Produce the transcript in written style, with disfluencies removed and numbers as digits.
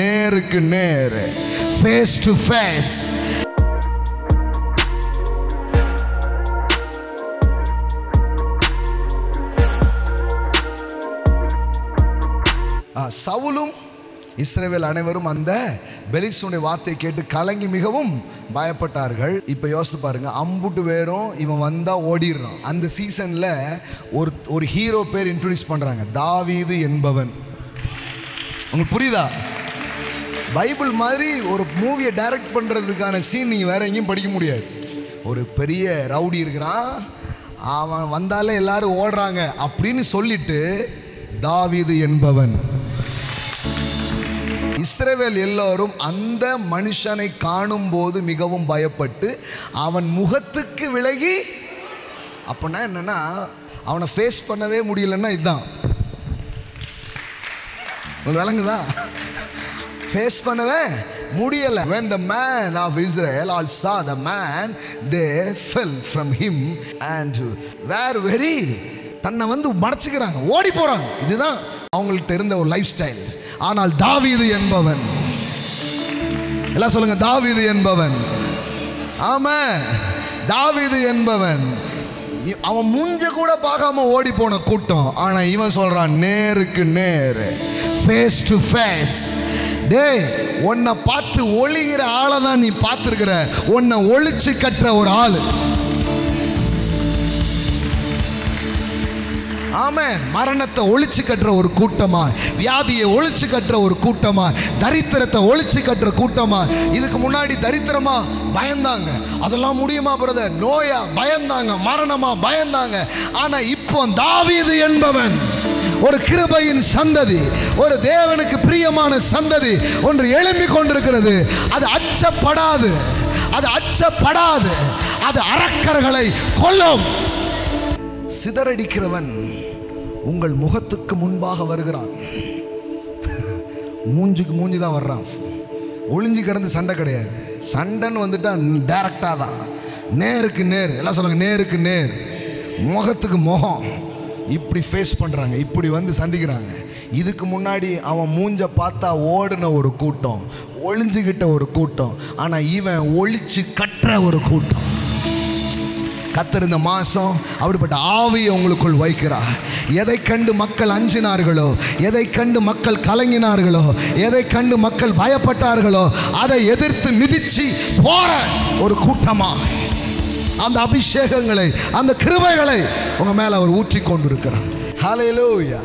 நேருக்கு நேர், face to face. சவுலும் இஸ்ரவேல் அனைவரும் அந்த பெலிஸ்தனுடைய வார்த்தையை கேட்டு கலங்கி மிகவும் பயப்பட்டார்கள். இப்போ யோசித்து பாருங்க, அம்புட்டு வேறும் இவன் வந்தா ஓடிடுறான். அந்த சீசன்ல ஒரு ஹீரோ பேர் இன்ட்ரோடியூஸ் பண்றாங்க, தாவீது என்பவன். உங்களுக்கு புரியுதா? பைபிள் மாதிரி ஒரு மூவியை டைரக்ட் பண்றதுக்கான சீன் நீங்க வேற எங்கேயும் படிக்க முடியாது. ஒரு பெரிய ரவுடி இருக்கிறான், அவன் வந்தாலே எல்லாரும் ஓடுறாங்க அப்படின்னு சொல்லிட்டு தாவீது என்பவன். இஸ்ரவேல் எல்லோரும் அந்த மனுஷனை காணும் போது மிகவும் பயப்பட்டு அவன் முகத்துக்கு விலகி. அப்படின்னா என்னன்னா, அவனை ஃபேஸ் பண்ணவே முடியலன்னா இதுதான். விளங்குதா? ஃபேஸ் பண்ணவே முடியல. When the man of Israel all saw the man, they fell from him and were very, தன்னை வந்து மறைச்சுக்கிறாங்க, ஓடி போறாங்க. இதுதான் அவங்கள்ட்ட இருந்த ஒரு லைஃப் ஸ்டைல். ஆனால் தாவீது என்பவன், எல்லாம் சொல்லுங்க, தாவீது என்பவன். ஆமென். தாவீது என்பவன் அவன் மூஞ்ச கூட பார்க்காம ஓடி போன கூட்டம். ஆனா இவன் சொல்றான், நேருக்கு நேர், ஃபேஸ் டு ஃபேஸ். டேய், உன்னை பார்த்து ஒளிகிற ஆளை தான் நீ பார்த்துருக்கிற, உன்னை ஒளிச்சு கட்டுற ஒரு ஆளு. ஆமென். மரணத்தை ஒளிச்சு கட்டுற ஒரு கூட்டமா, வியாதியை ஒளிச்சு கட்டுற ஒரு கூட்டமா, தரித்திரத்தை ஒளிச்சு கட்டுற கூட்டமா. இதுக்கு முன்னாடி தரித்திரமா பயந்தாங்க, அதெல்லாம் முடியுமா பிரதர்? நோயா பயந்தாங்க, மரணமா பயந்தாங்க. ஆனா இப்போ தாவீது என்பவன், ஒரு கிருபையின் சந்ததி, ஒரு தேவனுக்கு பிரியமான சந்ததி ஒன்று எழும்பிக் கொண்டிருக்கிறது. அது அச்சப்படாது, அது அச்சப்படாது, அது அரக்கர்களை கொல்லும். சிதறடிக்கிறவன் உங்கள் முகத்துக்கு முன்பாக வருகிறான். மூஞ்சுக்கு மூஞ்சி தான் வர்றான், ஒளிஞ்சு கிடந்து சண்டை கிடையாது. சண்டைன்னு வந்துட்டா டைரக்டா தான், நேருக்கு நேர். எல்லாம் சொல்லுங்க, நேருக்கு நேர், முகத்துக்கு முகம். இப்படி ஃபேஸ் பண்றாங்க, இப்படி வந்து சந்திக்கிறாங்க. இதுக்கு முன்னாடி அவன் மூஞ்ச பார்த்தா ஓடுன ஒரு கூட்டம், ஒளிஞ்சுகிட்ட ஒரு கூட்டம். ஆனா இவன் ஒளிச்சு கட்டுற ஒரு கூட்டம். கர்த்தர் இந்த மாசம் அப்படிப்பட்ட ஆவியை உங்களுக்குள் வைக்கிறார். எதை கண்டு மக்கள் அஞ்சினார்களோ, எதை கண்டு மக்கள் கலங்கினார்களோ, எதை கண்டு மக்கள் பயப்பட்டார்களோ, அதை எதிர்த்து மிதிச்சு போற ஒரு கூட்டமா அந்த அபிஷேகங்களை, அந்த கிருபைகளை உங்க மேல அவர் ஊற்றி கொண்டிருக்கிறார். ஹல்லேலூயா.